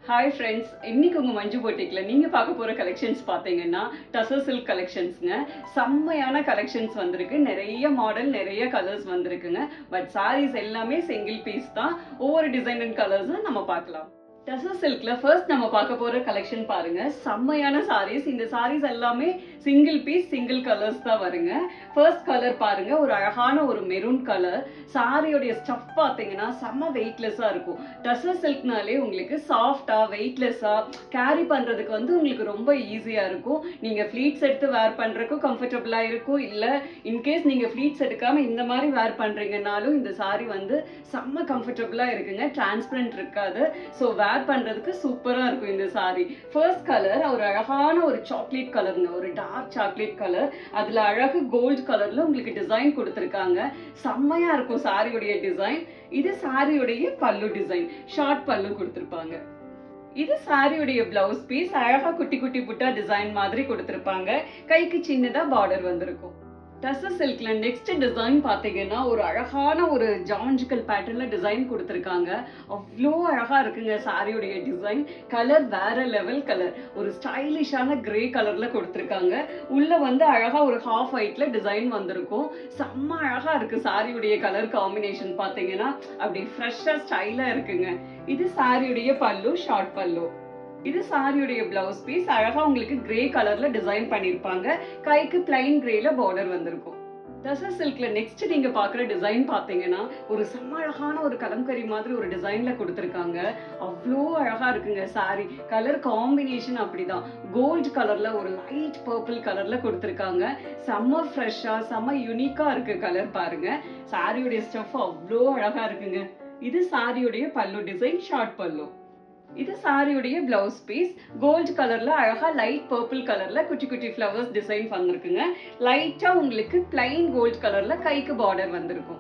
Hi friends, இன்னைக்கு உங்க மஞ்சு போட்டிக்ல நீங்க பார்க்க போற கலெக்ஷன்ஸ் பாத்தீங்கன்னா டசர் சில்க் கலெக்ஷன்ஸ்ங்க. செம்மையான கலெக்ஷன்ஸ் வந்திருக்கு. நிறைய மாடல், நிறைய கலர்ஸ் வந்திருக்குங்க. பட் சாரீஸ் எல்லாமே சிங்கிள் பீஸ் தான். ஒவ்வொரு டிசைன் அண்ட் கலர்ஸ் நம்ம பார்க்கலாம். டசர் சில்க்ல ஃபர்ஸ்ட் நம்ம பார்க்க போற கலெக்ஷன் பாருங்க. செம்மையான சாரீஸ். இந்த சாரீஸ் எல்லாமே சிங்கிள் பீஸ், சிங்கிள் கலர்ஸ் தான் வருங்க. ஃபர்ஸ்ட் கலர் பாருங்க, ஒரு அழகான ஒரு மெரூன் கலர். சாரியோட ஸ்டஃப் பாத்தீங்கன்னா செம்ம வெயிட்லெஸ்ஸா இருக்கும். டசர் சில்க்னாலே உங்களுக்கு சாஃப்டா, வெயிட்லெஸ்ஸா கேரி பண்றதுக்கு உங்களுக்கு ரொம்ப ஈஸியா இருக்கும். நீங்க ஃபிளீட்ஸ் எடுத்து வேர் பண்றதுக்கும் கம்ஃபர்டபுளா இருக்கும். இல்ல இன்கேஸ் நீங்க ஃபிளீட்ஸ் எடுக்காம இந்த மாதிரி வேர் பண்றீங்கன்னாலும் இந்த சாரி செம்ம கம்ஃபர்டபுளா இருக்குங்க. டிரான்ஸ்பரண்ட் இருக்காது. ஸோ வேர் பண்றதுக்கு சூப்பரா இருக்கும் இந்த சாரி. ஃபர்ஸ்ட் கலர் ஒரு அழகான ஒரு சாக்லேட் கலருங்க, ஒரு டார்க் சாக்லேட் கலர். அதுல அழகு கோல்ட் கலர்ல உங்களுக்கு டிசைன் கொடுத்திருக்காங்க. செம்மையா இருக்கும் சாரியுடைய டிசைன். இது சாரியுடைய பல்லு டிசைன், ஷார்ட் பல்லு கொடுத்திருப்பாங்க. இது சாரியுடைய பிளவுஸ் பீஸ். அழகா குட்டி குட்டி புட்டா டிசைன் மாதிரி கொடுத்திருப்பாங்க. கைக்கு சின்னதா பார்டர் வந்திருக்கும். டசர் சில்க்ல நெக்ஸ்ட் டிசைன் பாத்தீங்கன்னா ஒரு அழகான ஒரு ஜாமெட்ரிக்கல் பேட்டர்ன்ல டிசைன் கொடுத்திருக்காங்க. அவ்வளோ அழகா இருக்குங்க சாரியுடைய டிசைன். கலர் வேற லெவல் கலர், ஒரு ஸ்டைலிஷான கிரே கலர்ல கொடுத்திருக்காங்க. உள்ள அழகா ஒரு ஹாஃப் ஒயிட்ல டிசைன் வந்திருக்கும். செம்ம அழகா இருக்கு சாரியுடைய கலர் காம்பினேஷன். பாத்தீங்கன்னா அப்படி ஃப்ரெஷ்ஷா ஸ்டைலா இருக்குங்க. இது சாரியுடைய பல்லு, ஷார்ட் பல்லு. இது சாரியுடைய பிளவுஸ் பீஸ். அழகா உங்களுக்கு கிரே கலர்ல டிசைன் பண்ணிருப்பாங்க. கைக்கு பிளைன் கிரேல பார்டர் வந்திருக்கும். டசர் சில்க்ல நெக்ஸ்ட் நீங்க பாக்குற டிசைன் பாத்தீங்கன்னா ஒரு செம்ம அழகான ஒரு கலம்கரி மாதிரி ஒரு டிசைன்ல கொடுத்திருக்காங்க. அவ்வளோ அழகா இருக்குங்க சாரி. கலர் காம்பினேஷன் அப்படிதான். கோல்ட் கலர்ல ஒரு லைட் பர்பிள் கலர்ல கொடுத்திருக்காங்க. செம்ம ஃப்ரெஷ்ஷா, செம்ம யூனிக்கா இருக்கு கலர் பாருங்க. சாரியுடைய ஸ்டஃப் அவ்வளோ அழகா இருக்குங்க. இது சாரியுடைய பல்லு டிசைன், ஷார்ட் பல்லு. இது சாரியுடைய பிளவுஸ் பீஸ். கோல்ட் கலர்ல அழகா லைட் பர்பிள் கலர்ல குட்டி குட்டி ஃப்ளவர்ஸ் டிசைன் வந்திருக்குங்க. லைட்டா உங்களுக்கு பிளைன் கோல்ட் கலர்ல கைக்கு பார்டர் வந்திருக்கும்.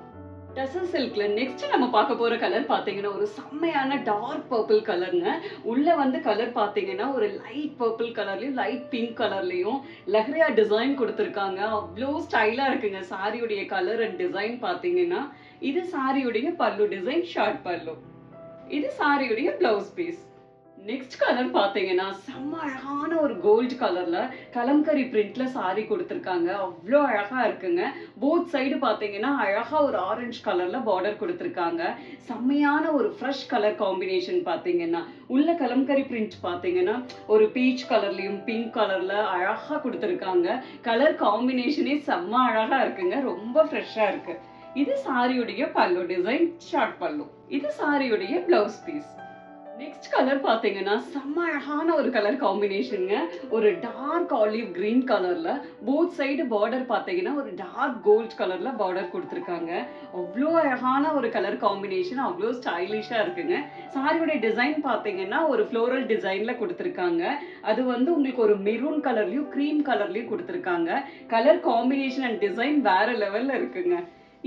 டசர் சில்க்ல நெக்ஸ்ட் நம்ம பார்க்க போற கலர் பாத்தீங்கன்னா ஒரு செம்மையான டார்க் பர்பிள் கலருங்க. உள்ள கலர் பாத்தீங்கன்னா ஒரு லைட் பர்பிள் கலர்லயும் லைட் பிங்க் கலர்லயும் லஹரியா டிசைன் கொடுத்திருக்காங்க. அவ்வளோ ஸ்டைலா இருக்குங்க சாரியுடைய கலர் அண்ட் டிசைன் பாத்தீங்கன்னா. இது சாரியுடைய பல்லு டிசைன், ஷார்ட் பல்லு. இது சாரியுடைய பிளவுஸ் பீஸ். நெக்ஸ்ட் கலர் பாத்தீங்கன்னா செம்ம அழகான ஒரு கோல்ட் கலர்ல கலம்கரி பிரிண்ட்ல சாரி கொடுத்திருக்காங்க. அவ்வளோ அழகா இருக்குங்க. போத் சைடு பாத்தீங்கன்னா அழகா ஒரு ஆரஞ்சு கலர்ல பார்டர் கொடுத்திருக்காங்க. செம்மையான ஒரு ஃப்ரெஷ் கலர் காம்பினேஷன். பாத்தீங்கன்னா உள்ள கலம்கரி பிரிண்ட் பாத்தீங்கன்னா ஒரு பீச் கலர்லயும் பிங்க் கலர்ல அழகா கொடுத்திருக்காங்க. கலர் காம்பினேஷனே செம்ம அழகா இருக்குங்க. ரொம்ப ஃப்ரெஷ்ஷா இருக்கு. இது சாரியுடைய பல்லு டிசைன், ஷார்ட் பல்லு. இது சாரியுடைய பிளவுஸ் பீஸ். நெக்ஸ்ட் கலர் பாத்தீங்கன்னா செம்ம அழகான ஒரு கலர் காம்பினேஷனுங்க. ஒரு டார்க் ஆலிவ் கிரீன் கலர்ல போத் சைடு பார்டர் பாத்தீங்கன்னா ஒரு டார்க் கோல்ட் கலர்ல பார்டர் கொடுத்திருக்காங்க. அவ்வளோ அழகான ஒரு கலர் காம்பினேஷன், அவ்வளோ ஸ்டைலிஷா இருக்குங்க. சாரியோட டிசைன் பாத்தீங்கன்னா ஒரு ஃப்ளோரல் டிசைன்ல கொடுத்திருக்காங்க. அது உங்களுக்கு ஒரு மெரூன் கலர்லயும் கிரீம் கலர்லயும் கொடுத்திருக்காங்க. கலர் காம்பினேஷன் அண்ட் டிசைன் வேற லெவல்ல இருக்குங்க.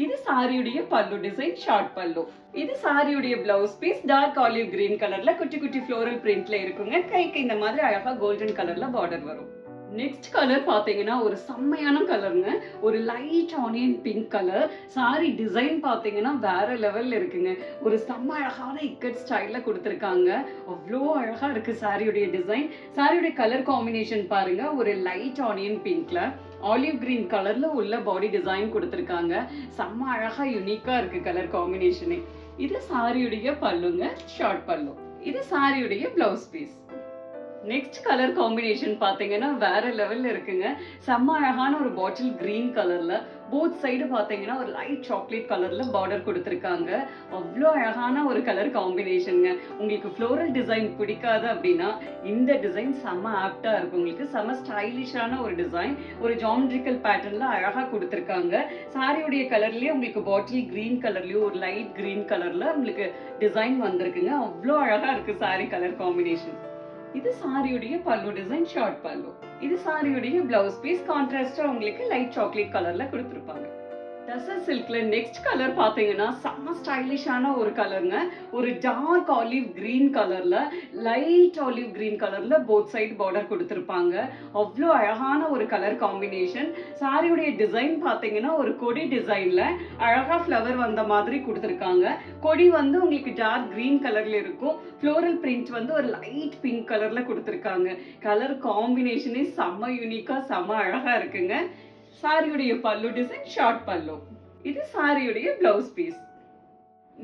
இது சாரியுடைய பல்லு டிசைன், ஷார்ட் பல்லு. இது சாரியுடைய blouse piece. Dark olive green கலர்ல குட்டி குட்டி ஃப்ளோரல் பிரிண்ட்ல இருக்குங்க. கைக்கு இந்த மாதிரி அழகா கோல்டன் கலர்ல பார்டர் வரும். நெக்ஸ்ட் கலர் பாத்தீங்கன்னா ஒரு செம்மையான கலருங்க. ஒரு light onion pink colour. Sorry design பாத்தீங்கன்னா வேற லெவல்ல இருக்குங்க. ஒரு செம்ம அழகான இக்கட் ஸ்டைல்ல கொடுத்திருக்காங்க. அவ்வளோ அழகா இருக்கு சாரியுடைய டிசைன். சாரியுடைய கலர் காம்பினேஷன் பாருங்க, ஒரு லைட் ஆனியன் பிங்க்ல ஆலிவ் கிரீன் கலர்ல உள்ள பாடி டிசைன் கொடுத்திருக்காங்க. செம்ம அழகா யூனிக்கா இருக்கு கலர் காம்பினேஷனே. இது சாரியுடைய பல்லுங்க, ஷார்ட் பல்லு. இது சாரியுடைய blouse piece. Next colour combination பாத்தீங்கன்னா வேற லெவல்ல இருக்குங்க. செம்ம அழகான ஒரு பாட்டில் கிரீன் கலர்ல போத் சைடு பாத்தீங்கன்னா ஒரு லைட் சாக்லேட் கலர்ல பார்டர் கொடுத்திருக்காங்க. அவ்வளோ அழகான ஒரு கலர் காம்பினேஷனுங்க. உங்களுக்கு ஃப்ளோரல் டிசைன் பிடிக்காது அப்படின்னா இந்த டிசைன் செம்ம ஆப்டா இருக்கும். உங்களுக்கு செம்ம ஸ்டைலிஷான ஒரு டிசைன், ஒரு ஜாமெட்ரிக்கல் பேட்டர்ன்ல அழகா கொடுத்திருக்காங்க. சாரியுடைய கலர்லயே உங்களுக்கு பாட்டில் கிரீன் கலர்லயும் ஒரு லைட் கிரீன் கலர்ல உங்களுக்கு டிசைன் வந்திருக்குங்க. அவ்வளோ அழகா இருக்கு சாரி கலர் காம்பினேஷன். இது சாரியுடைய பல்லு டிசைன், ஷார்ட் பல்லு. இது சாரியுடைய பிளவுஸ் பீஸ். கான்ட்ராஸ்டா உங்களுக்கு லைட் சாக்லேட் கலர்ல கொடுத்திருப்பாங்க. டசர் சில்க்ல நெக்ஸ்ட் கலர் பாத்தீங்கன்னா செம்ம ஸ்டைலிஷான ஒரு கலருங்க. ஒரு டார்க் ஆலிவ் கிரீன் கலர்ல, லைட் ஆலிவ் கிரீன் கலர்ல போத் சைடு பார்டர் கொடுத்திருப்பாங்க. அவ்வளோ அழகான ஒரு கலர் காம்பினேஷன். சாரியுடைய டிசைன் பாத்தீங்கன்னா ஒரு கொடி டிசைன்ல அழகா ஃப்ளவர் வந்த மாதிரி கொடுத்திருக்காங்க. கொடி வந்து உங்களுக்கு டார்க் கிரீன் கலர்ல இருக்கும். ஃப்ளோரல் பிரிண்ட் வந்து ஒரு லைட் பிங்க் கலர்ல கொடுத்திருக்காங்க. கலர் காம்பினேஷனே செம்ம யூனிக்கா செம்ம அழகா இருக்குங்க. சாரியுடைய பல்லு டிசைன் ஷார்ட் பல்லு. இது சாரியுடைய பிளவுஸ் பீஸ்.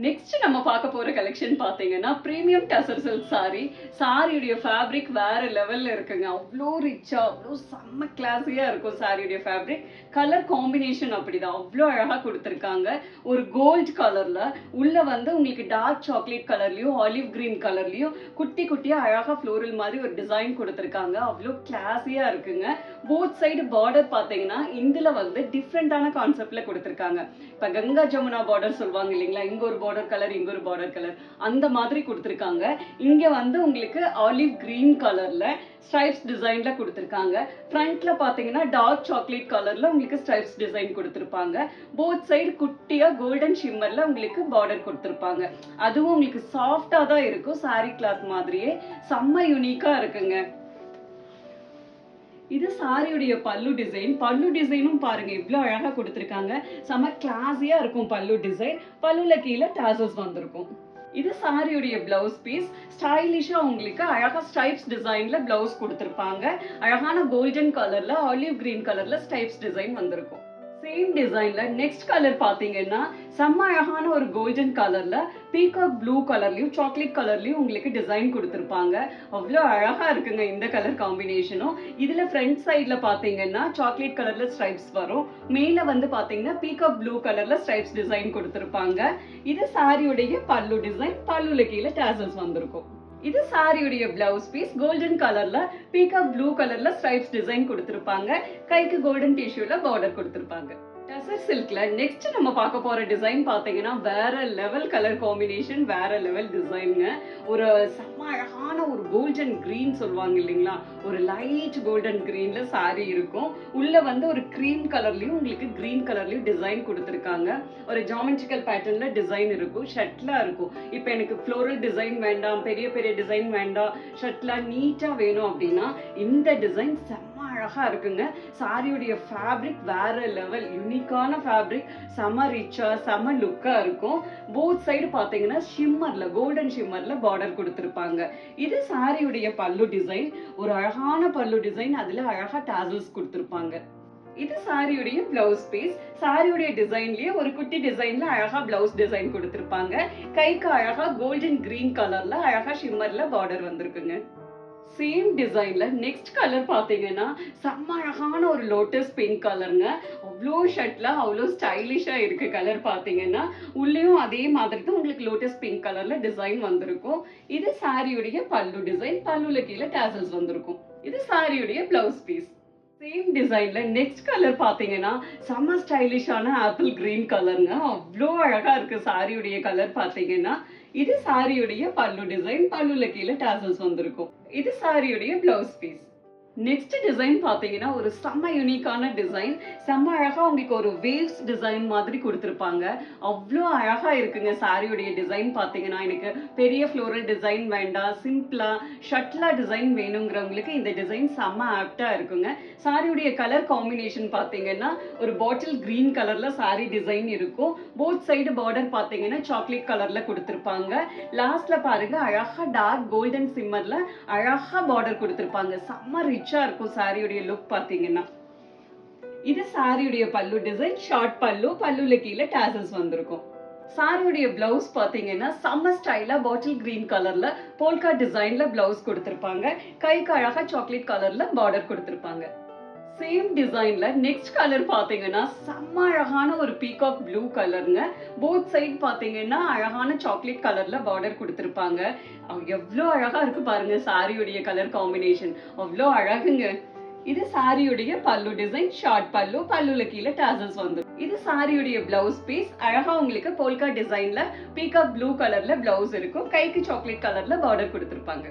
நெக்ஸ்ட் நம்ம பார்க்க போற கலெக்ஷன் பாத்தீங்கன்னா பிரீமியம் டசர் சில்க் சாரி. சாரியுடைய ஃபேப்ரிக் வேற லெவல்ல இருக்குங்க. அவ்வளோ ரிச்சா அவ்வளோ செம்ம கிளாஸியா இருக்கும் சாரியுடைய ஃபேப்ரிக். கலர் காம்பினேஷன் அப்படிதான் அவ்வளோ அழகா கொடுத்துருக்காங்க. ஒரு கோல்ட் கலர்ல உள்ள வந்து உங்களுக்கு டார்க் சாக்லேட் கலர்லயும் ஆலிவ் கிரீன் கலர்லயும் குட்டி குட்டியா அழகா ஃப்ளோரல் மாதிரி ஒரு டிசைன் கொடுத்துருக்காங்க. அவ்வளோ கிளாஸியா இருக்குங்க. போத் சைடு பார்டர் பாத்தீங்கன்னா இதுல வந்து டிஃப்ரெண்டான கான்செப்ட்ல கொடுத்துருக்காங்க. இப்ப கங்கா ஜமுனா பார்டர் சொல்லுவாங்க இல்லைங்களா, இங்க ஒரு பார்டர் கலர் இங்க ஒரு பார்டர் கலர் அந்த மாதிரி கொடுத்திருக்காங்க. இங்க வந்து உங்களுக்கு ஆலிவ் கிரீன் கலர்ல ஸ்ட்ரைப்ஸ் டிசைன்ல கொடுத்திருக்காங்க. ஃப்ரண்ட்ல பாத்தீங்கன்னா டார்க் சாக்லேட் கலர்ல உங்களுக்கு ஸ்ட்ரைப்ஸ் டிசைன் கொடுத்திருப்பாங்க. போத் சைடு குட்டியா கோல்டன் ஷிம்மர்ல உங்களுக்கு பார்டர் கொடுத்திருப்பாங்க. அதுவும் உங்களுக்கு சாஃப்டா தான் இருக்கும். சாரி கிளாத் மாதிரியே செம்ம யூனிக்கா இருக்குங்க. இது சாரியுடைய பல்லு டிசைன். பல்லு டிசைனும் பாருங்க இவ்வளவு அழகா கொடுத்திருக்காங்க. செம கிளாஸியா இருக்கும் பல்லு டிசைன். பல்லுல கீழே டாசல்ஸ் வந்திருக்கும். இது சாரியுடைய பிளவுஸ் பீஸ். ஸ்டைலிஷா உங்களுக்கு அழகா ஸ்ட்ரைப்ஸ் டிசைன்ல பிளவுஸ் கொடுத்திருப்பாங்க. அழகான கோல்டன் கலர்ல ஆலிவ் கிரீன் கலர்ல ஸ்ட்ரைப்ஸ் டிசைன் வந்திருக்கும். சேம் டிசைன்ல நெக்ஸ்ட் கலர் பாத்தீங்கன்னா செம்ம அழகான ஒரு கோல்டன் கலர்ல பீகாக் ப்ளூ கலர்லயும் சாக்லேட் கலர்லயும் உங்களுக்கு டிசைன் கொடுத்திருப்பாங்க. அவ்வளோ அழகா இருக்குங்க இந்த கலர் காம்பினேஷனும். இதுல ஃப்ரண்ட் சைட்ல பாத்தீங்கன்னா சாக்லேட் கலர்ல ஸ்ட்ரைப்ஸ் வரும். மேல வந்து பாத்தீங்கன்னா பீகாக் ப்ளூ கலர்ல ஸ்ட்ரைப்ஸ் டிசைன் கொடுத்திருப்பாங்க. இது சாரியுடைய பல்லு டிசைன். பல்லுல கீழே டாசல்ஸ் வந்திருக்கும். இது சாரியுடைய பிளவுஸ் பீஸ். கோல்டன் கலர்ல பீகாக் ப்ளூ கலர்ல ஸ்ட்ரைப்ஸ் டிசைன் கொடுத்திருப்பாங்க. கைக்கு கோல்டன் டிஷ்யூல பார்டர் கொடுத்திருப்பாங்க. டசர் சில்க்ல நெக்ஸ்ட் நம்ம பார்க்க போற டிசைன் பாத்தீங்கன்னா வேற லெவல் கலர் காம்பினேஷன், வேற லெவல் டிசைனுங்க. ஒரு செம்ம அழகான ஒரு கோல்டன் கிரீன் சொல்லுவாங்க இல்லைங்களா, ஒரு லைட் கோல்டன் கிரீன்ல சாரி இருக்கும். உள்ள வந்து ஒரு கிரீம் கலர்லயும் உங்களுக்கு கிரீன் கலர்லயும் டிசைன் கொடுத்திருக்காங்க. ஒரு ஜாமெட்ரிக்கல் பேட்டர்ன்ல டிசைன் இருக்கும். ஷர்ட்லா இருக்கும். இப்போ எனக்கு ஃப்ளோரல் டிசைன் வேண்டாம், பெரிய பெரிய டிசைன் வேண்டாம், ஷர்ட்லா நீட்டா வேணும் அப்படின்னா இந்த டிசைன் செம்ம அழகா இருக்குங்க. சாரியுடைய ஃபேப்ரிக் வேற லெவல் யூனிக்கான ஃபேப்ரிக். செம ரிச்சா செம லுக்கா இருக்கும். போத் சைடு பாத்தீங்கன்னா ஷிம்மர்ல கோல்டன் ஷிம்மர்ல பார்டர் கொடுத்திருப்பாங்க. இது சாரியுடைய பல்லு டிசைன். ஒரு அழகான பல்லு டிசைன். அதுல அழகா டாசல்ஸ் கொடுத்திருப்பாங்க. இது சாரியுடைய பிளவுஸ் பீஸ். சாரியுடைய டிசைன்லயே ஒரு குட்டி டிசைன்ல அழகா பிளவுஸ் டிசைன் கொடுத்திருப்பாங்க. கைக்கு அழகா கோல்டன் கிரீன் கலர்ல அழகா ஷிம்மர்ல பார்டர் வந்திருக்குங்க. சேம் டிசைன்ல நெக்ஸ்ட் கலர் பாத்தீங்கன்னா செம்ம அழகான ஒரு லோட்டஸ் பிங்க் கலருங்க. அவ்வளோ ஷர்ட்ல அவ்வளோ ஸ்டைலிஷா இருக்கு. கலர் பாத்தீங்கன்னா உள்ளேயும் அதே மாதிரி தான் உங்களுக்கு லோட்டஸ் பிங்க் கலர்ல டிசைன் வந்திருக்கும். இது சாரியுடைய பல்லு டிசைன். பல்லுல கீழே டாசல்ஸ் வந்திருக்கும். இது சாரியுடைய பிளவுஸ் பீஸ். சேம் டிசைன்ல நெக்ஸ்ட் கலர் பாத்தீங்கன்னா செம்ம ஸ்டைலிஷான ஆப்பிள் கிரீன் கலருங்க. அவ்வளோ அழகா இருக்கு சாரியுடைய கலர் பாத்தீங்கன்னா. இது சாரியுடைய பல்லு டிசைன். பல்லுல கீழே டாசல்ஸ் வந்திருக்கும். இது சாரியுடைய பிளவுஸ் பீஸ். நெக்ஸ்ட் டிசைன் பாத்தீங்கன்னா ஒரு செம்ம யூனிக்கான டிசைன். செம்ம அழகா உங்களுக்கு ஒரு வேவ்ஸ் டிசைன் மாதிரி கொடுத்திருப்பாங்க. அவ்வளோ அழகா இருக்குங்க சாரியுடைய டிசைன் பாத்தீங்கன்னா. எனக்கு பெரிய ஃப்ளோரல் டிசைன் வேண்டாம், சிம்பிளா ஷட்லா டிசைன் வேணுங்கிறவங்களுக்கு இந்த டிசைன் செம்ம ஆப்டா இருக்குங்க. சாரியுடைய கலர் காம்பினேஷன் பாத்தீங்கன்னா ஒரு பாட்டில் கிரீன் கலர்ல சாரி டிசைன் இருக்கும். போத் சைடு பார்டர் பாத்தீங்கன்னா சாக்லேட் கலர்ல கொடுத்திருப்பாங்க. லாஸ்ட்ல பாருங்க அழகா டார்க் கோல்டன் சிம்மர்ல அழகா பார்டர் கொடுத்திருப்பாங்க. செம்ம ரிச்சா இருக்கும் சாரியுடைய லுக் பாத்தீங்கன்னா. இது சாரியுடைய பல்லு டிசைன். ஷார்ட் பல்லு. பல்லுல கீழே டாசல்ஸ் வந்திருக்கும். சாரியுடைய பிளவுஸ் பாத்தீங்கன்னா செம்ம ஸ்டைலா பாட்டில் கிரீன் கலர்ல போல்கா டிசைன்ல பிளவுஸ் கொடுத்திருப்பாங்க. கைக்கு அழகா சாக்லேட் கலர்ல பார்டர் கொடுத்திருப்பாங்க. சேம் டிசைன்ல நெக்ஸ்ட் கலர் பாத்தீங்கன்னா செம்ம அழகான ஒரு பீகாக் ப்ளூ கலருங்க. போத் சைடு பாத்தீங்கன்னா அழகான சாக்லேட் கலர்ல பார்டர் கொடுத்திருப்பாங்க. எவ்வளோ அழகா இருக்கு பாருங்க சாரியுடைய கலர் காம்பினேஷன். அவ்வளோ அழகுங்க. இது சாரியுடைய பல்லு டிசைன். ஷார்ட் பல்லு. பல்லுல கீழே டாசல்ஸ் வந்துடும். இது சாரியுடைய பிளவுஸ் பீஸ். அழகா உங்களுக்கு போல்கா டிசைன்ல பீகாக் ப்ளூ கலர்ல பிளவுஸ் இருக்கும். கைக்கு சாக்லேட் கலர்ல பார்டர் கொடுத்திருப்பாங்க.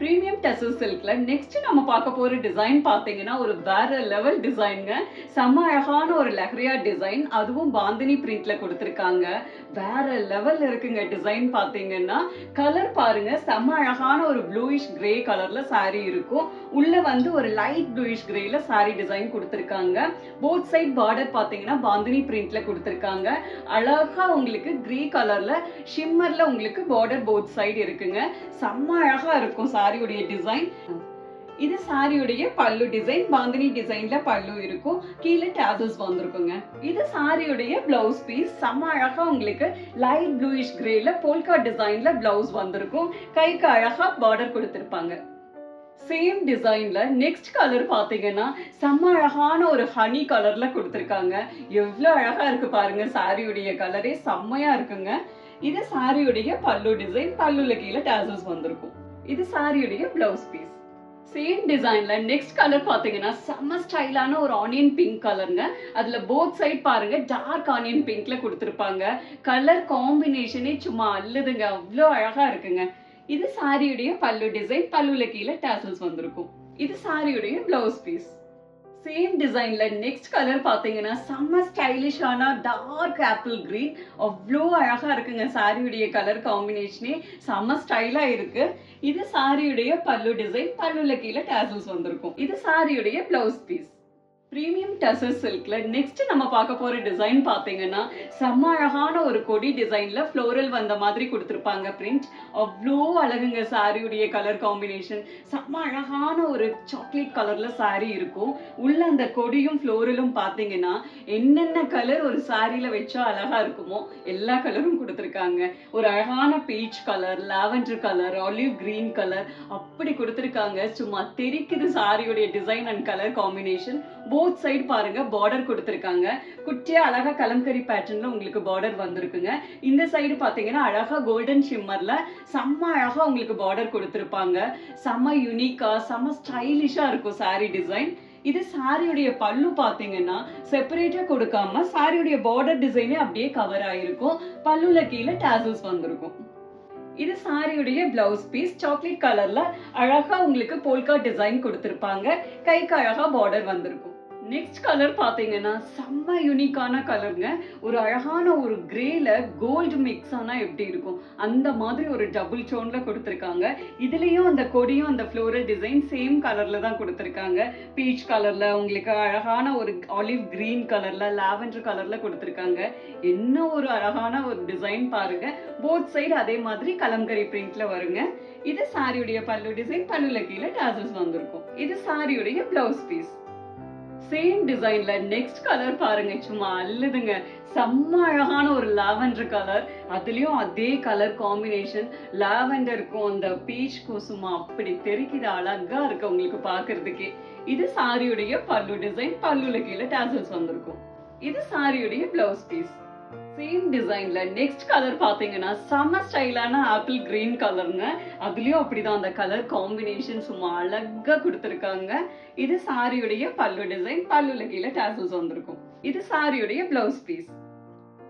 பிரீமியம் டசர் சில்க்ல நெக்ஸ்ட் நம்ம பார்க்க போற டிசைன் பாத்தீங்கன்னா ஒரு வேற லெவல் டிசைனுங்க. செம்ம அழகான ஒரு லெஹரியா டிசைன், அதுவும் பாந்தினி பிரிண்ட்ல கொடுத்திருக்காங்க. வேற லெவல் இருக்குங்க டிசைன். பாத்தீங்கன்னா கலர் பாருங்க, செம்ம அழகான ஒரு ப்ளூயிஷ் கிரே கலர்ல saree இருக்கும். உள்ள வந்து ஒரு லைட் ப்ளூயிஷ் கிரேல saree டிசைன் கொடுத்திருக்காங்க. போத் சைட் பார்டர் பாத்தீங்கன்னா பாந்தினி பிரிண்ட்ல கொடுத்திருக்காங்க. அழகா உங்களுக்கு கிரே கலர்ல ஷிம்மர்ல உங்களுக்கு பார்டர் போத் சைடு இருக்குங்க. செம்ம அழகா இருக்கும் சாரியுடைய டிசைன். இது சாரியுடைய பல்லு டிசைன், பாந்தினி டிசைன்ல பல்லு இருக்கும். கீழே டாசல்ஸ் வந்திருக்குங்க. இது சாரியுடைய பிளவுஸ் பீஸ். செம்ம அழகா உங்களுக்கு லைட் ப்ளூயிஷ் கிரேல போல்கா டிசைன்ல பிளவுஸ் வந்திருக்கும். கைக்கு அழகா பார்டர் கொடுத்திருப்பாங்க. சேம் டிசைன்ல நெக்ஸ்ட் கலர் பாத்தீங்கன்னா செம்ம அழகான ஒரு ஹனி கலர்ல கொடுத்திருக்காங்க. எவ்வளவு அழகா இருக்கு பாருங்க, சாரியுடைய கலரே செம்மையா இருக்குங்க. இது சாரியுடைய பல்லு டிசைன், பல்லுல கீழே டாசல்ஸ் வந்திருக்கும். இது சாரியுடைய பிளவுஸ் பீஸ். சேம் டிசைன்ல நெக்ஸ்ட் கலர் பாத்தீங்கன்னா செம்ம ஸ்டைலான ஒரு ஆனியன் பிங்க் கலருங்க. அதுல போத் சைட் பாருங்க டார்க் ஆனியன் பிங்க்ல கொடுத்திருப்பாங்க. கலர் காம்பினேஷனே சும்மா அல்லுதுங்க, அவ்வளோ அழகா இருக்குங்க. இது சாரியுடைய பல்லு டிசைன், பல்லுல கீழே டாசல்ஸ் வந்திருக்கும். இது சாரியுடைய பிளவுஸ் பீஸ். சேம் டிசைன்ல நெக்ஸ்ட் கலர் பாத்தீங்கன்னா செம்ம ஸ்டைலிஷான டார்க் ஆப்பிள் கிரீன், அவ்வளோ அழகா இருக்குங்க. சாரியுடைய கலர் காம்பினேஷனே செம்ம ஸ்டைலா இருக்கு. இது சாரியுடைய பல்லு டிசைன், பல்லுல கீழே டாசல்ஸ் வந்திருக்கும். இது சாரியுடைய பிளவுஸ் பீஸ். பிரீமியம் டசர் சில்க்ல நெக்ஸ்ட் நம்ம பார்க்க போற டிசைன் பாத்தீங்கன்னா செம்ம அழகான ஒரு கொடி டிசைன்ல ஃப்ளோரல் வந்த மாதிரி கொடுத்திருப்பாங்க பிரிண்ட். அவ்வளோ அழகுங்க சாரியுடைய கலர் காம்பினேஷன். செம்ம அழகான ஒரு சாக்லேட் கலர்ல சாரி இருக்கும். உள்ள அந்த கொடியும் ஃப்ளோரலும் பாத்தீங்கன்னா என்னென்ன கலர் ஒரு சாரியில வச்சா அழகா இருக்குமோ எல்லா கலரும் கொடுத்திருக்காங்க. ஒரு அழகான peach colour, lavender colour, olive green colour அப்படி கொடுத்திருக்காங்க. சும்மா தெரிக்குது சாரியுடைய design and colour combination. Both side பாருங்க பார்டர் கொடுத்திருக்காங்க. குட்டியா அழகா கலம்கரி பேட்டர்ன்ல உங்களுக்கு பார்டர் வந்திருக்குங்க. இந்த சைடு பாத்தீங்கன்னா அழகா கோல்டன் ஷிம்மர்ல செம்ம அழகா உங்களுக்கு பார்டர் கொடுத்திருப்பாங்க. செம்ம யூனிக்கா செம்ம ஸ்டைலிஷா இருக்கும் சாரி டிசைன். இது சாரியுடைய பல்லு பாத்தீங்கன்னா செப்பரேட்டா கொடுக்காம சாரியுடைய பார்டர் டிசைனே அப்படியே கவர் ஆயிருக்கும். பல்லுல கீழே டாசல்ஸ் வந்திருக்கும். இது சாரியுடைய பிளவுஸ் பீஸ். சாக்லேட் கலர்ல அழகா உங்களுக்கு போல்கா டிசைன் கொடுத்திருப்பாங்க. கைக்கு அழகா பார்டர் வந்திருக்கும். நெக்ஸ்ட் கலர் பாத்தீங்கன்னா செம்ம யூனிக்கான கலருங்க. ஒரு அழகான ஒரு கிரேல கோல்டு மிக்ஸ் ஆனா எப்படி இருக்கும் அந்த மாதிரி ஒரு டபுள் டோன்ல கொடுத்திருக்காங்க. இதுலயும் அந்த கொடியும் அந்த ஃப்ளோரல் டிசைன் சேம் கலர்ல தான் கொடுத்திருக்காங்க. பீச் கலர்ல உங்களுக்கு அழகான ஒரு ஆலிவ் கிரீன் கலர்ல, லாவெண்டர் கலர்ல கொடுத்திருக்காங்க. என்ன ஒரு அழகான ஒரு டிசைன் பாருங்க. போத் சைடு அதே மாதிரி கலம்கரி பிரிண்ட்ல வருங்க. இது சாரியுடைய பல்லு டிசைன், பல்லுல கீழே டாசல்ஸ் வந்திருக்கும். இது சாரியுடைய பிளவுஸ் பீஸ். சேம் டிசைன்ல நெக்ஸ்ட் கலர் பாருங்க, சும்மா அல்லுதுங்க. செம்ம அழகான ஒரு லாவெண்டர் கலர், அதுலயும் அதே கலர் காம்பினேஷன். லாவெண்டருக்கும் அந்த பீச்க்கும் சும்மா அப்படி தெரிக்குது, அழகா இருக்கு உங்களுக்கு பாக்குறதுக்கே. இது சாரியுடைய பல்லு டிசைன், பல்லுல கீழே டாசல்ஸ் வந்திருக்கும். இது சாரியுடைய பிளவுஸ் பீஸ். சேம் டிசைன்ல நெக்ஸ்ட் கலர் பாத்தீங்கன்னா செம்ம ஸ்டைலான ஆப்பிள் கிரீன் கலருங்க. அதுலயும் அப்படிதான் அந்த கலர் காம்பினேஷன் சும்மா அழகா கொடுத்திருக்காங்க. இது சாரியுடைய பல்லு டிசைன், பல்லுல கீழே டாசல்ஸ் வந்திருக்கும். இது சாரியுடைய பிளவுஸ் பீஸ்.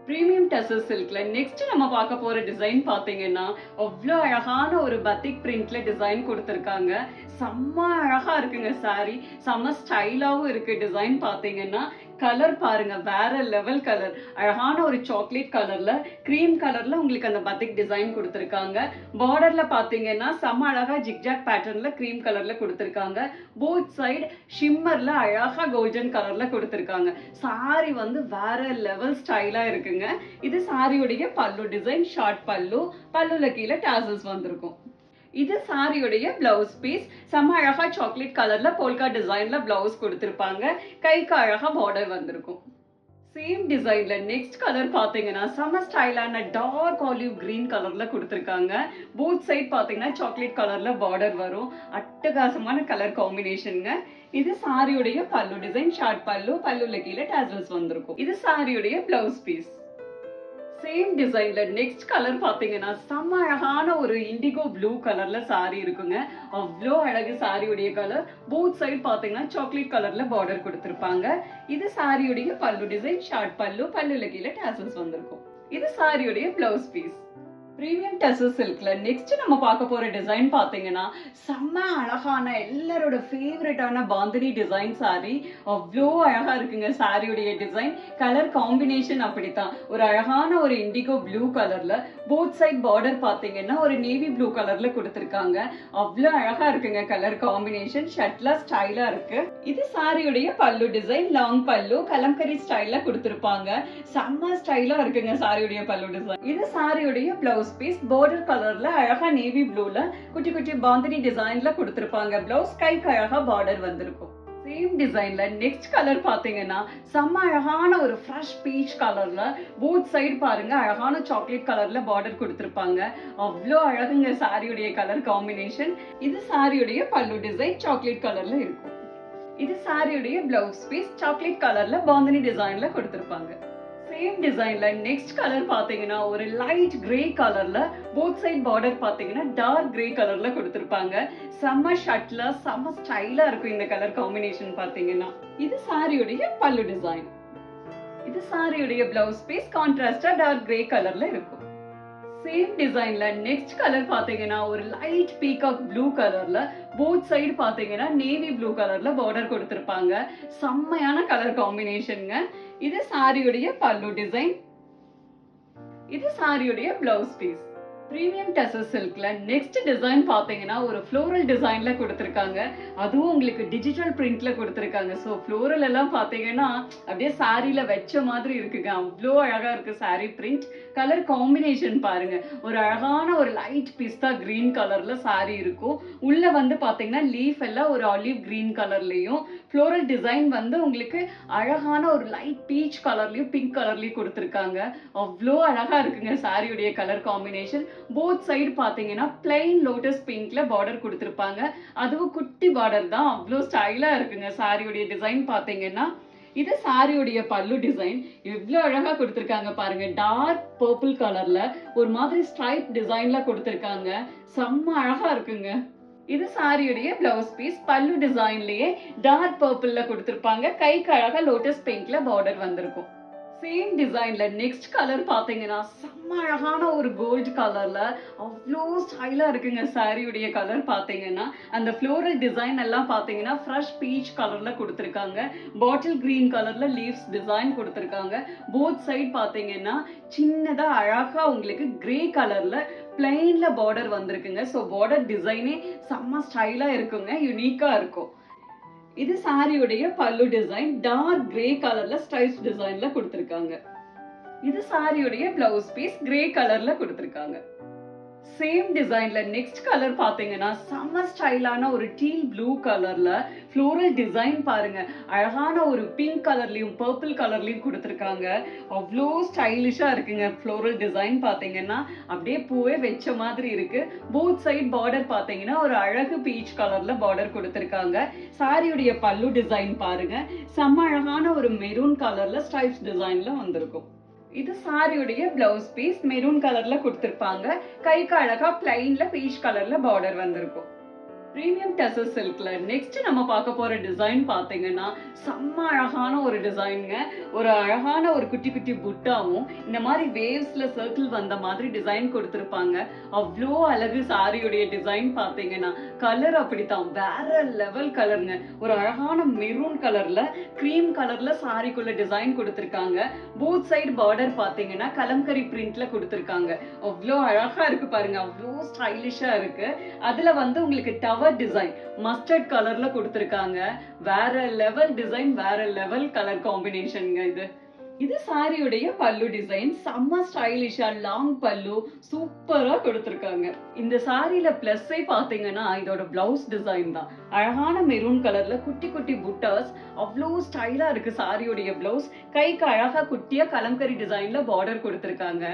பிரீமியம் டசர் சில்க்ல நெக்ஸ்ட் நம்ம பார்க்க போற டிசைன் பாத்தீங்கன்னா அவ்வளோ அழகான ஒரு பத்திக் பிரிண்ட்ல டிசைன் கொடுத்திருக்காங்க. செம்ம அழகா இருக்குங்க சாரி, செம்ம ஸ்டைலாவும் இருக்கு. டிசைன் பாத்தீங்கன்னா கலர் பாருங்க, வேற லெவல் கலர். அழகான ஒரு சாக்லேட் கலர்ல கிரீம் கலர்ல உங்களுக்கு அந்த பத்திக் டிசைன் கொடுத்திருக்காங்க. பார்டர்ல பாத்தீங்கன்னா செம்ம அழகா ஜிக்ஜாக் பேட்டர்ன்ல கிரீம் கலர்ல கொடுத்திருக்காங்க. போத் சைடு ஷிம்மர்ல அழகா கோல்டன் கலர்ல கொடுத்திருக்காங்க. சாரி வந்து வேற லெவல் ஸ்டைலா இருக்குங்க. இது சாரியுடைய பல்லு டிசைன், ஷார்ட் பல்லு, பல்லுல கீழே டாசல்ஸ் வந்திருக்கும். இது சாரியுடைய பிளவுஸ் பீஸ். செம்ம அழகா சாக்லேட் கலர்ல போல்கா டிசைன்ல பிளவுஸ் கொடுத்திருப்பாங்க. கைக்கு அழகா பார்டர் வந்திருக்கும். சேம் டிசைன்ல நெக்ஸ்ட் கலர் பாத்தீங்கன்னா செம்ம ஸ்டைலான டார்க் ஆலிவ் கிரீன் கலர்ல கொடுத்திருக்காங்க. போத் சைட் பாத்தீங்கன்னா சாக்லேட் கலர்ல பார்டர் வரும். அட்டகாசமான கலர் காம்பினேஷனுங்க. இது சாரியுடைய பல்லு டிசைன், ஷார்ட் பல்லு, பல்லுல கீழே டாசல்ஸ் வந்திருக்கும். இது சாரியுடைய பிளவுஸ் பீஸ். சேம் டிசைன்ல நெக்ஸ்ட் கலர் பாத்தீங்கன்னா செம்ம அழகான ஒரு இண்டிகோ ப்ளூ கலர்ல சாரி இருக்குங்க. அவ்வளோ அழகு சாரியுடைய கலர். போத் சைடு பாத்தீங்கன்னா சாக்லேட் கலர்ல பார்டர் கொடுத்திருப்பாங்க. இது சாரியுடைய பல்லு டிசைன், ஷார்ட் பல்லு, பல்லுல கீழே டாசல்ஸ் வந்திருக்கும். இது சாரியுடைய பிளவுஸ் பீஸ். பிரீமியம் டசர் சில்க்ல நெக்ஸ்ட் நம்ம பார்க்க போற டிசைன் பாத்தீங்கன்னா செம்ம அழகான எல்லாரோட ஃபேவரட்டான பாந்தினி டிசைன் சாரி. அவ்வளோ அழகா இருக்குங்க சாரியுடைய டிசைன். கலர் காம்பினேஷன் அப்படித்தான், ஒரு அழகான ஒரு இண்டிகோ ப்ளூ கலர்ல போத் சைட் பார்டர் பாத்தீங்கன்னா ஒரு நேவி ப்ளூ கலர்ல கொடுத்துருக்காங்க. அவ்வளோ அழகா இருக்குங்க கலர் காம்பினேஷன். ஷர்ட்ல ஸ்டைலா இருக்கு. இது சாரியுடைய பல்லு டிசைன். லாங் பல்லு கலம்கரி ஸ்டைல்ல கொடுத்திருப்பாங்க. செம்ம ஸ்டைலா இருக்குங்க சாரியுடைய பல்லு டிசைன். இது சாரியுடைய பிளவுஸ் பீஸ். பார்டர் கலர்ல அழகா நேவி ப்ளூல குட்டி குட்டி பாந்தினி டிசைன்ல கொடுத்திருப்பாங்க. பிளவுஸ் கைக்கு அழகா பார்டர் வந்திருக்கும். சேம் டிசைன்ல நெக்ஸ்ட் கலர் பாத்தீங்கன்னா செம்ம அழகான ஒரு ஃப்ரெஷ் பீச் கலர்ல போத் சைடு பாருங்க அழகான சாக்லேட் கலர்ல பார்டர் கொடுத்திருப்பாங்க. அவ்வளோ அழகுங்க சாரியுடைய கலர் காம்பினேஷன். இது சாரியுடைய பல்லு டிசைன் சாக்லேட் கலர்ல இருக்கும். இது சாரியுடைய பிளவுஸ் பீஸ். சாக்லேட் கலர்ல பாந்தினி டிசைன்ல கொடுத்திருப்பாங்க. சேம் டிசைன்ல நெக்ஸ்ட் கலர் பாத்தீங்கன்னா ஒரு லைட் கிரே கலர்ல போத் சைட் பார்டர் பாத்தீங்கன்னா டார்க் கிரே கலர்ல கொடுத்திருப்பாங்க. செம்ம ஷர்ட்ல செம்ம ஸ்டைலா இருக்கும் இந்த கலர் காம்பினேஷன் பாத்தீங்கன்னா. இது சாரியுடைய பல்லு டிசைன். இது சாரியுடைய பிளவுஸ் பீஸ். கான்ட்ராஸ்டா டார்க் கிரே கலர்ல இருக்கும். சேம் டிசைன்ல நெக்ஸ்ட் கலர் பாத்தீங்கன்னா ஒரு லைட் பீகாக் ப்ளூ கலர்ல போத் சைடு பாத்தீங்கன்னா நேவி ப்ளூ கலர்ல பார்டர் கொடுத்திருப்பாங்க. செம்மையான கலர் காம்பினேஷன்ங்க. இது சாரியுடைய பல்லு டிசைன். இது சாரியுடைய பிளவுஸ் பீஸ். பிரீமியம் டசர் சில்க்ல நெக்ஸ்ட் டிசைன் பாத்தீங்கன்னா ஒரு ஃப்ளோரல் டிசைன்ல கொடுத்திருக்காங்க. அதுவும் உங்களுக்கு டிஜிட்டல் பிரிண்ட்ல கொடுத்திருக்காங்க. ஸோ ஃப்ளோரல் எல்லாம் பாத்தீங்கன்னா அப்படியே சாரியில வச்ச மாதிரி இருக்குங்க. அவ்வளோ அழகா இருக்கு சாரி பிரிண்ட். கலர் காம்பினேஷன் பாருங்க, ஒரு அழகான ஒரு லைட் பிஸ்தா கிரீன் கலர்ல சாரி இருக்கும். உள்ள வந்து பாத்தீங்கன்னா லீஃப் எல்லாம் ஒரு ஆலிவ் கிரீன் கலர்லயும், ஃப்ளோரல் டிசைன் வந்து உங்களுக்கு அழகான ஒரு லைட் பீச் கலர்லயும் பிங்க் கலர்லயும் கொடுத்திருக்காங்க. அவ்வளோ அழகா இருக்குங்க சாரியுடைய கலர் காம்பினேஷன். போத் சைடு பாத்தீங்கன்னா பிளைன் லோட்டஸ் பிங்க்ல பார்டர் கொடுத்திருப்பாங்க. அதுவும் குட்டி பார்டர் தான். அவ்வளோ ஸ்டைலா இருக்குங்க சாரியுடைய டிசைன் பாத்தீங்கன்னா. இது சாரியுடைய பல்லு டிசைன். எவ்வளவு அழகா கொடுத்திருக்காங்க பாருங்க. டார்க் பர்பிள் கலர்ல ஒரு மாதிரி ஸ்ட்ரைப் டிசைன்ல கொடுத்திருக்காங்க. செம்ம அழகா இருக்குங்க. இது சாரியுடைய பிளவுஸ் பீஸ். பல்லு டிசைன்லயே டார்க் பர்பிள்ல கொடுத்திருப்பாங்க. கைக்கு அழகா லோட்டஸ் பிங்க்ல பார்டர் வந்திருக்கும். சேம் டிசைன்ல நெக்ஸ்ட் கலர் பாத்தீங்கன்னா செம்ம அழகான ஒரு கோல்டு கலர்ல அவ்வளோ ஸ்டைலா இருக்குங்க சாரியுடைய கலர் பாத்தீங்கன்னா. அந்த ஃப்ளோரல் டிசைன் எல்லாம் பாத்தீங்கன்னா ஃப்ரெஷ் பீச் கலர்ல கொடுத்திருக்காங்க. பாட்டில் கிரீன் கலர்ல லீவ்ஸ் டிசைன் கொடுத்திருக்காங்க. போத் சைடு பாத்தீங்கன்னா சின்னதா அழகா உங்களுக்கு கிரே கலர்ல பிளைன்ல பார்டர் வந்திருக்குங்க. ஸோ பார்டர் டிசைனே செம்ம ஸ்டைலா இருக்குங்க, யூனிக்கா இருக்கும். இது சாரியுடைய பல்லு டிசைன். டார்க் கிரே கலர்ல ஸ்ட்ரைப்ஸ் டிசைன்ல கொடுத்திருக்காங்க. இது சாரியுடைய பிளவுஸ் பீஸ். கிரே கலர்ல கொடுத்திருக்காங்க. சேம் டிசைன்ல நெக்ஸ்ட் கலர் பாத்தீங்கன்னா செம்ம ஸ்டைலான ஒரு டீல் ப்ளூ கலர்ல ஃப்ளோரல் டிசைன் பாருங்க. அழகான ஒரு பிங்க் கலர்லயும் பர்பிள் கலர்லயும் கொடுத்திருக்காங்க. அவ்வளோ ஸ்டைலிஷா இருக்குங்க. ஃப்ளோரல் டிசைன் பாத்தீங்கன்னா அப்படியே பூவே வச்ச மாதிரி இருக்கு. போத் சைட் பார்டர் பாத்தீங்கன்னா ஒரு அழகு பீச் கலர்ல பார்டர் கொடுத்திருக்காங்க. சாரியுடைய பல்லு டிசைன் பாருங்க. செம்ம அழகான ஒரு மெரூன் கலர்ல ஸ்ட்ரைப்ஸ் டிசைன்ல வந்திருக்கும். இது சாரியுடைய பிளவுஸ் பீஸ். மெரூன் கலர்ல கொடுத்திருப்பாங்க. கைக்கு அழகா பிளைன்ல பீச் கலர்ல பார்டர் வந்திருக்கும். பிரீமியம் டசர் சில்க்ல நெக்ஸ்ட் நம்ம பார்க்க போற டிசைன் பாத்தீங்கன்னா செம்ம அழகான ஒரு டிசைனுங்க. ஒரு அழகான ஒரு குட்டி குட்டி புட்டாவும் இந்த மாதிரி வேவ்ஸ்ல சர்க்கிள் வந்த மாதிரி டிசைன் கொடுத்திருப்பாங்க. அவ்வளோ அழகு சாரியுடைய டிசைன் பாத்தீங்கன்னா. கலர் அப்படித்தான், வேற லெவல் கலருங்க. ஒரு அழகான மெரூன் கலர்ல கிரீம் கலர்ல சாரிக்குள்ள டிசைன் கொடுத்திருக்காங்க. போத் சைடு பார்டர் பாத்தீங்கன்னா கலம்கரி பிரிண்ட்ல கொடுத்திருக்காங்க. அவ்வளோ அழகா இருக்கு பாருங்க. அவ்வளோ ஸ்டைலிஷா இருக்கு. அதுல வந்து உங்களுக்கு டவர் டிசைன் மஸ்டர்ட் கலர்ல கொடுத்திருக்காங்க. வேற லெவல் டிசைன், வேற லெவல் கலர் காம்பினேஷன்ங்க இது. இது சாரியுடைய பல்லு டிசைன். செம்ம ஸ்டைலிஷா லாங் பல்லு சூப்பரா கொடுத்திருக்காங்க. இந்த சாரியில பிளஸ்ஸே பாத்தீங்கன்னா இதோட பிளவுஸ் டிசைன் தான். அழகான மெரூன் கலர்ல குட்டி குட்டி புட்டாஸ் அவ்வளோ ஸ்டைலா இருக்கு சாரியுடைய பிளவுஸ். கைக்கு அழகா குட்டியா கலம்கரி டிசைன்ல பார்டர் கொடுத்திருக்காங்க.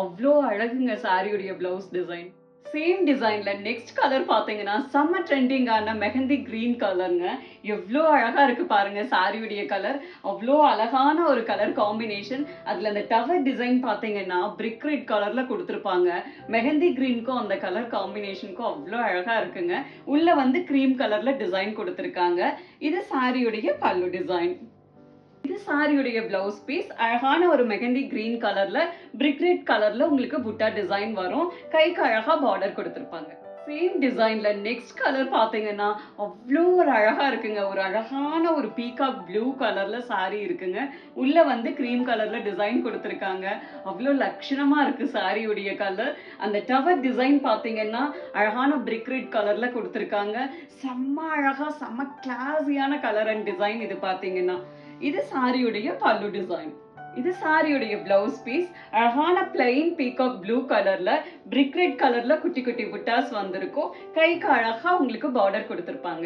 அவ்வளோ அழகுங்க சாரியுடைய பிளவுஸ் டிசைன். சேம் டிசைன்ல நெக்ஸ்ட் கலர் பாத்தீங்கன்னா செம்ம ட்ரெண்டிங்கான மெஹந்தி கிரீன் கலருங்க. எவ்வளோ அழகா இருக்கு பாருங்க சாரியுடைய கலர். அவ்வளோ அழகான ஒரு கலர் காம்பினேஷன். அதுல அந்த டவர் டிசைன் பாத்தீங்கன்னா பிரிக் ரெட் கலர்ல கொடுத்திருப்பாங்க. மெஹந்தி கிரீனுக்கும் அந்த கலர் காம்பினேஷனுக்கும் அவ்வளோ அழகா இருக்குங்க. உள்ள வந்து கிரீம் கலர்ல டிசைன் கொடுத்திருக்காங்க. இது சாரியுடைய பல்லு டிசைன். இது சாரியுடைய பிளவுஸ் பீஸ். அழகான ஒரு மெஹந்தி கிரீன் கலர்ல, பிரிக் ரெட் கலர்ல உங்களுக்கு புட்டா டிசைன் வரும். கைக்கு அழகா பார்டர் கொடுத்திருப்பாங்க. சேம் டிசைன்ல நெக்ஸ்ட் கலர் பாத்தீங்கன்னா அவ்வளோ ஒரு அழகா இருக்குங்க. ஒரு அழகான ஒரு பீகாக் ப்ளூ கலர்ல சாரி இருக்குங்க. உள்ள வந்து கிரீம் கலர்ல டிசைன் கொடுத்திருக்காங்க. அவ்வளோ லட்சணமா இருக்கு சாரியுடைய கலர். அந்த டவர் டிசைன் பாத்தீங்கன்னா அழகான பிரிக் ரெட் கலர்ல கொடுத்திருக்காங்க. செம்ம அழகா செம்ம கிளாஸியான கலர் அண்ட் டிசைன் இது பாத்தீங்கன்னா. இது சாரியுடைய பல்லு டிசைன். இது சாரியுடைய பிளவுஸ் பீஸ். அழகான பிளைன் பீகாக் ப்ளூ கலர்ல பிரிக் ரெட் கலர்ல குட்டி குட்டி புட்டாஸ் வந்திருக்கும். கைக்கு அழகா உங்களுக்கு பார்டர் கொடுத்திருப்பாங்க.